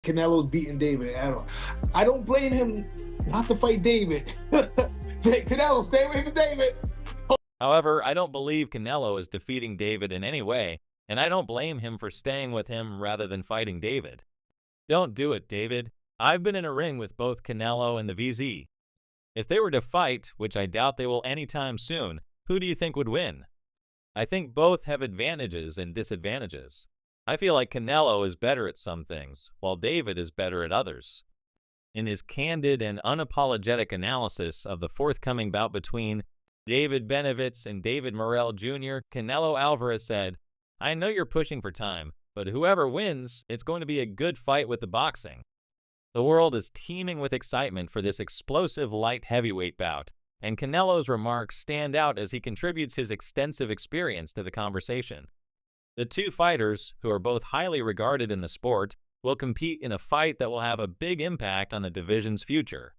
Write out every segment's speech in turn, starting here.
Canelo's beating David. I don't blame him not to fight David. Canelo, stay away from David. However, I don't believe Canelo is defeating David in any way, and I don't blame him for staying with him rather than fighting David. Don't do it, David. I've been in a ring with both Canelo and the VZ. If they were to fight, which I doubt they will anytime soon, who do you think would win? I think both have advantages and disadvantages. I feel like Canelo is better at some things, while David is better at others. In his candid and unapologetic analysis of the forthcoming bout between David Benavidez and David Morell Jr., Canelo Alvarez said, "I know you're pushing for time, but whoever wins, it's going to be a good fight with the boxing." The world is teeming with excitement for this explosive light heavyweight bout, and Canelo's remarks stand out as he contributes his extensive experience to the conversation. The two fighters, who are both highly regarded in the sport, will compete in a fight that will have a big impact on the division's future.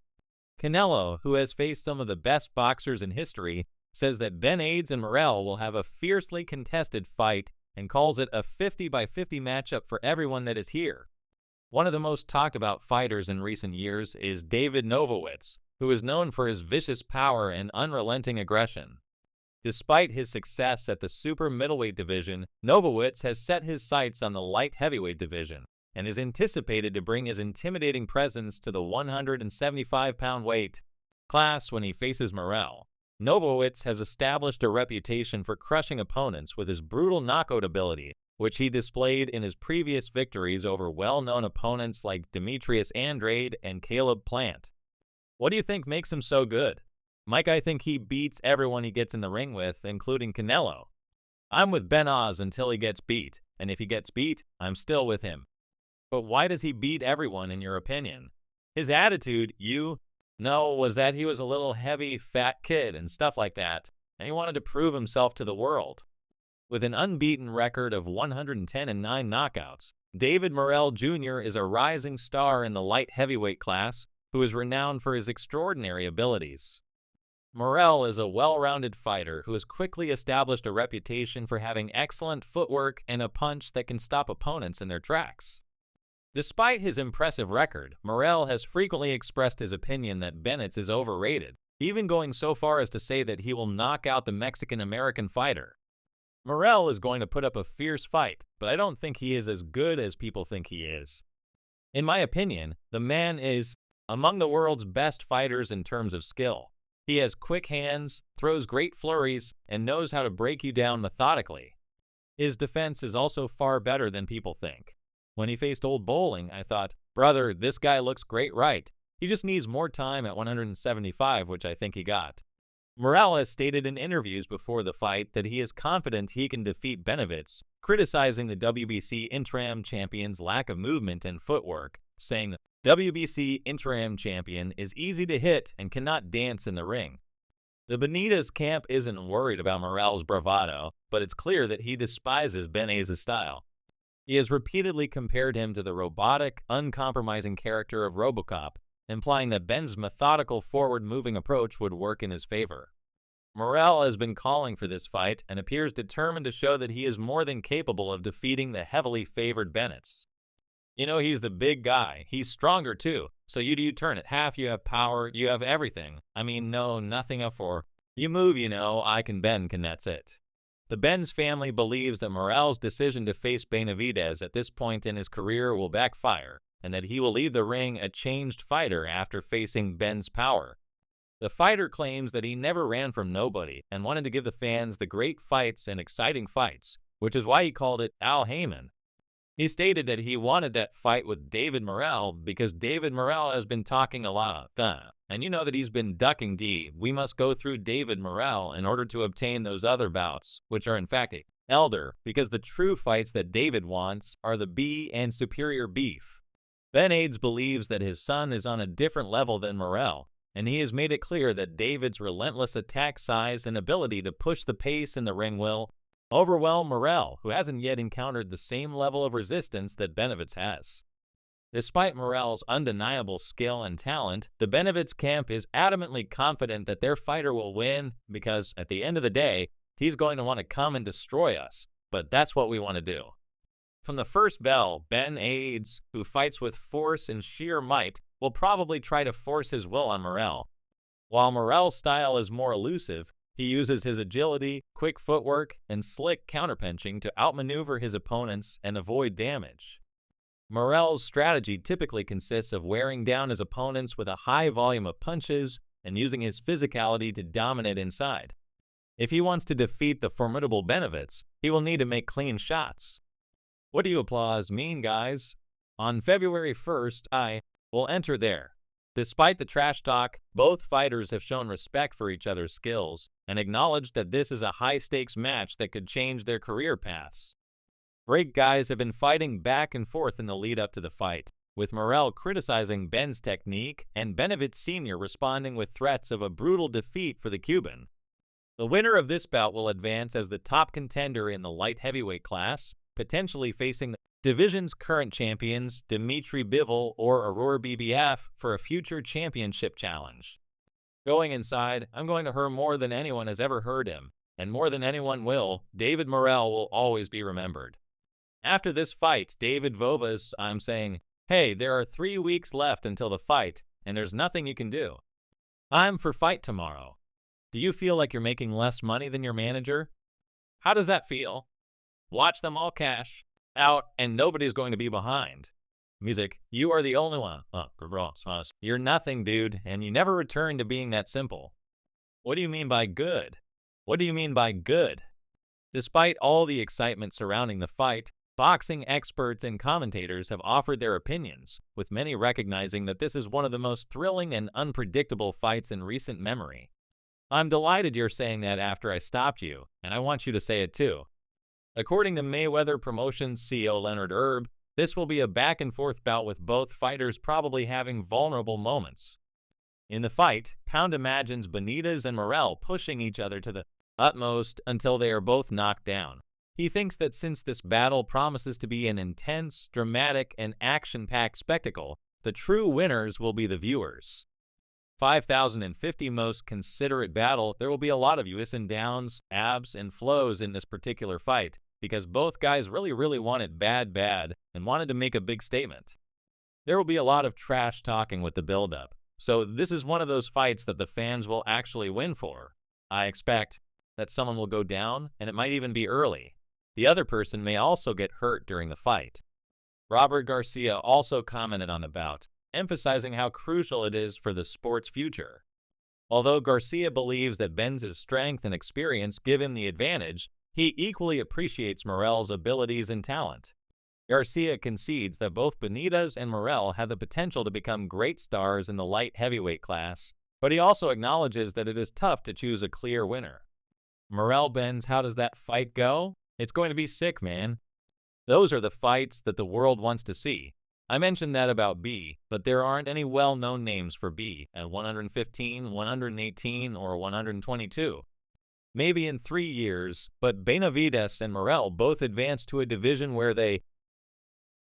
Canelo, who has faced some of the best boxers in history, says that Benavidez and Morell will have a fiercely contested fight and calls it a 50-by-50 matchup for everyone that is here. One of the most talked about fighters in recent years is David Benavidez, who is known for his vicious power and unrelenting aggression. Despite his success at the super middleweight division, Benavidez has set his sights on the light heavyweight division and is anticipated to bring his intimidating presence to the 175-pound weight class when he faces Morell. Benavidez has established a reputation for crushing opponents with his brutal knockout ability, which he displayed in his previous victories over well-known opponents like Demetrius Andrade and Caleb Plant. What do you think makes him so good? Mike, I think he beats everyone he gets in the ring with, including Canelo. I'm with Ben Oz until he gets beat, and if he gets beat, I'm still with him. But why does he beat everyone, in your opinion? His attitude, was that he was a little heavy, fat kid and stuff like that, and he wanted to prove himself to the world. With an unbeaten record of 110-9 knockouts, David Morell Jr. is a rising star in the light heavyweight class who is renowned for his extraordinary abilities. Morell is a well-rounded fighter who has quickly established a reputation for having excellent footwork and a punch that can stop opponents in their tracks. Despite his impressive record, Morell has frequently expressed his opinion that Benavidez is overrated, even going so far as to say that he will knock out the Mexican-American fighter. Morell is going to put up a fierce fight, but I don't think he is as good as people think he is. In my opinion, the man is among the world's best fighters in terms of skill. He has quick hands, throws great flurries, and knows how to break you down methodically. His defense is also far better than people think. When he faced Old Bowling, I thought, brother, this guy looks great right. He just needs more time at 175, which I think he got. Morell has stated in interviews before the fight that he is confident he can defeat Benavidez, criticizing the WBC interim champion's lack of movement and footwork, saying, WBC interim champion is easy to hit and cannot dance in the ring. The Benavidez camp isn't worried about Morell's bravado, but it's clear that he despises Benavidez's style. He has repeatedly compared him to the robotic, uncompromising character of RoboCop, implying that Ben's methodical forward-moving approach would work in his favor. Morell has been calling for this fight and appears determined to show that he is more than capable of defeating the heavily favored Benavidez. He's the big guy. He's stronger too. So you turn it. Half you have power, you have everything. No, nothing for. You move, I can bend, and that's it. The Benz family believes that Morell's decision to face Benavidez at this point in his career will backfire, and that he will leave the ring a changed fighter after facing Ben's power. The fighter claims that he never ran from nobody and wanted to give the fans the great fights and exciting fights, which is why he called it Al Heyman. He stated that he wanted that fight with David Morell because David Morell has been talking a lot, and that he's been ducking D. We must go through David Morell in order to obtain those other bouts, which are in fact elder, because the true fights that David wants are the B and superior beef. Benavidez believes that his son is on a different level than Morell, and he has made it clear that David's relentless attack size and ability to push the pace in the ring will overwhelm Morell, who hasn't yet encountered the same level of resistance that Benavidez has. Despite Morell's undeniable skill and talent, the Benavidez camp is adamantly confident that their fighter will win because, at the end of the day, he's going to want to come and destroy us, but that's what we want to do. From the first bell, Benavidez, who fights with force and sheer might, will probably try to force his will on Morell. While Morell's style is more elusive, he uses his agility, quick footwork, and slick counterpunching to outmaneuver his opponents and avoid damage. Morell's strategy typically consists of wearing down his opponents with a high volume of punches and using his physicality to dominate inside. If he wants to defeat the formidable Benavidez, he will need to make clean shots. What do you applause mean, guys? On February 1st, I will enter there. Despite the trash talk, both fighters have shown respect for each other's skills and acknowledged that this is a high-stakes match that could change their career paths. Great guys have been fighting back and forth in the lead-up to the fight, with Morell criticizing Ben's technique and Benavidez Sr. responding with threats of a brutal defeat for the Cuban. The winner of this bout will advance as the top contender in the light heavyweight class, potentially facing the division's current champions, Dimitri Bivol or Aurora BBF, for a future championship challenge. Going inside, I'm going to hurt more than anyone has ever heard him, and more than anyone will, David Morell will always be remembered. After this fight, David Vovas, I'm saying, hey, there are 3 weeks left until the fight, and there's nothing you can do. I'm for fight tomorrow. Do you feel like you're making less money than your manager? How does that feel? Watch them all cash out, and nobody's going to be behind. Music, you are the only one. You're nothing, dude, and you never return to being that simple. What do you mean by good? What do you mean by good? Despite all the excitement surrounding the fight, boxing experts and commentators have offered their opinions, with many recognizing that this is one of the most thrilling and unpredictable fights in recent memory. I'm delighted you're saying that after I stopped you, and I want you to say it too. According to Mayweather Promotions CEO Leonard Erb, this will be a back-and-forth bout with both fighters probably having vulnerable moments. In the fight, Pound imagines Benavidez and Morell pushing each other to the utmost until they are both knocked down. He thinks that since this battle promises to be an intense, dramatic, and action-packed spectacle, the true winners will be the viewers. 5,050 most considerate battle, there will be a lot of ups and downs, abs, and flows in this particular fight, because both guys really want it bad, and wanted to make a big statement. There will be a lot of trash talking with the build-up, so this is one of those fights that the fans will actually win for. I expect that someone will go down, and it might even be early. The other person may also get hurt during the fight. Robert Garcia also commented on the bout, emphasizing how crucial it is for the sport's future. Although Garcia believes that Ben's strength and experience give him the advantage, he equally appreciates Morell's abilities and talent. Garcia concedes that both Benavidez and Morell have the potential to become great stars in the light heavyweight class, but he also acknowledges that it is tough to choose a clear winner. Morell Benz, how does that fight go? It's going to be sick, man. Those are the fights that the world wants to see. I mentioned that about B, but there aren't any well-known names for B at 115, 118, or 122. Maybe in 3 years, but Benavidez and Morell both advanced to a division where they